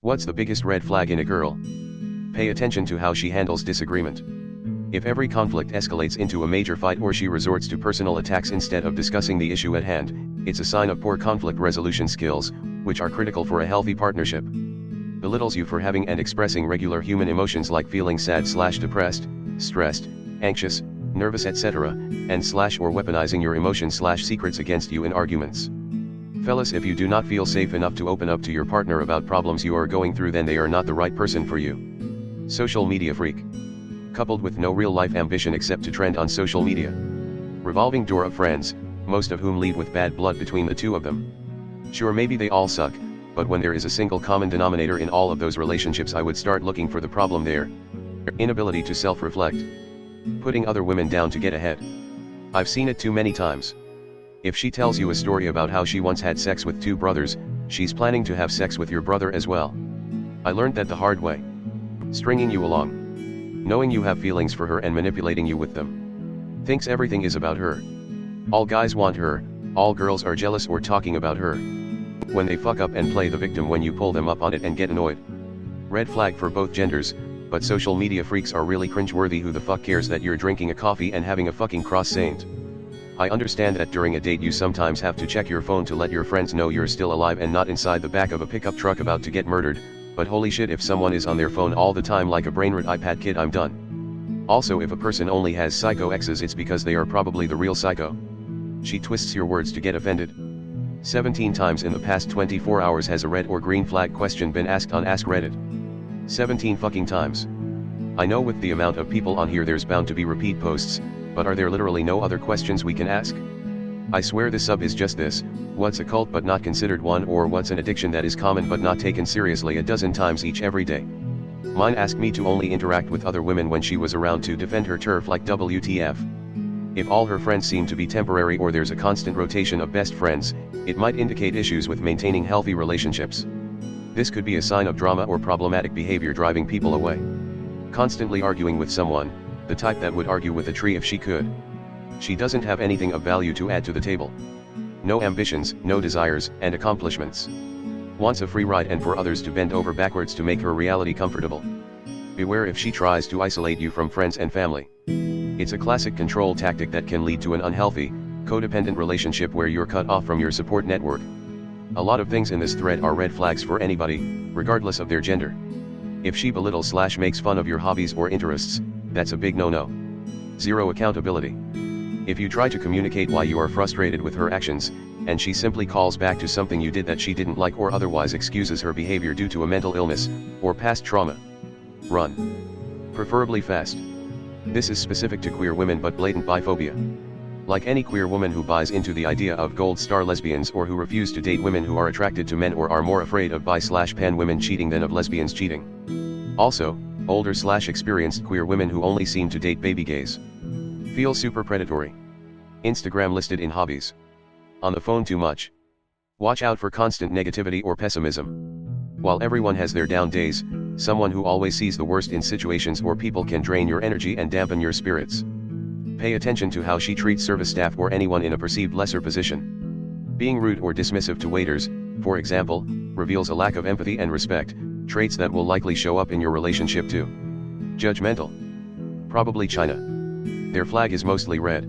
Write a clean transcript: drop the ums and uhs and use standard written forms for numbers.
What's the biggest red flag in a girl? Pay attention to how she handles disagreement. If every conflict escalates into a major fight or she resorts to personal attacks instead of discussing the issue at hand, it's a sign of poor conflict resolution skills, which are critical for a healthy partnership. Belittles you for having and expressing regular human emotions like feeling sad/depressed, stressed, anxious, nervous etc., and/or weaponizing your emotions/secrets against you in arguments. Fellas, if you do not feel safe enough to open up to your partner about problems you are going through, then they are not the right person for you. Social media freak. Coupled with no real life ambition except to trend on social media. Revolving door of friends, most of whom leave with bad blood between the two of them. Sure, maybe they all suck, but when there is a single common denominator in all of those relationships, I would start looking for the problem there. Inability to self-reflect. Putting other women down to get ahead. I've seen it too many times. If she tells you a story about how she once had sex with 2 brothers, she's planning to have sex with your brother as well. I learned that the hard way. Stringing you along. Knowing you have feelings for her and manipulating you with them. Thinks everything is about her. All guys want her, all girls are jealous or talking about her. When they fuck up and play the victim when you pull them up on it and get annoyed. Red flag for both genders, but social media freaks are really cringeworthy. Who the fuck cares that you're drinking a coffee and having a fucking cross-saint? I understand that during a date you sometimes have to check your phone to let your friends know you're still alive and not inside the back of a pickup truck about to get murdered, but holy shit, if someone is on their phone all the time like a brainrot iPad kid, I'm done. Also, if a person only has psycho exes, it's because they are probably the real psycho. She twists your words to get offended. 17 times in the past 24 hours has a red or green flag question been asked on askreddit. 17 fucking times. I know with the amount of people on here there's bound to be repeat posts, but are there literally no other questions we can ask? I swear this sub is just this: what's a cult but not considered one, or what's an addiction that is common but not taken seriously a dozen times each every day. Mine asked me to only interact with other women when she was around to defend her turf, like WTF. If all her friends seem to be temporary or there's a constant rotation of best friends, it might indicate issues with maintaining healthy relationships. This could be a sign of drama or problematic behavior driving people away. Constantly arguing with someone, the type that would argue with a tree if she could. She doesn't have anything of value to add to the table. No ambitions, no desires, and accomplishments. Wants a free ride and for others to bend over backwards to make her reality comfortable. Beware if she tries to isolate you from friends and family. It's a classic control tactic that can lead to an unhealthy, codependent relationship where you're cut off from your support network. A lot of things in this thread are red flags for anybody, regardless of their gender. If she belittles/makes fun of your hobbies or interests, that's a big no-no. 0 accountability. If you try to communicate why you are frustrated with her actions, and she simply calls back to something you did that she didn't like or otherwise excuses her behavior due to a mental illness, or past trauma, run. Preferably fast. This is specific to queer women but blatant biphobia. Like any queer woman who buys into the idea of gold star lesbians or who refuse to date women who are attracted to men or are more afraid of bi/pan women cheating than of lesbians cheating. Also, older/experienced queer women who only seem to date baby gays. Feel super predatory. Instagram listed in hobbies. On the phone too much. Watch out for constant negativity or pessimism. While everyone has their down days, someone who always sees the worst in situations or people can drain your energy and dampen your spirits. Pay attention to how she treats service staff or anyone in a perceived lesser position. Being rude or dismissive to waiters, for example, reveals a lack of empathy and respect, traits that will likely show up in your relationship too. Judgmental. Probably China. Their flag is mostly red.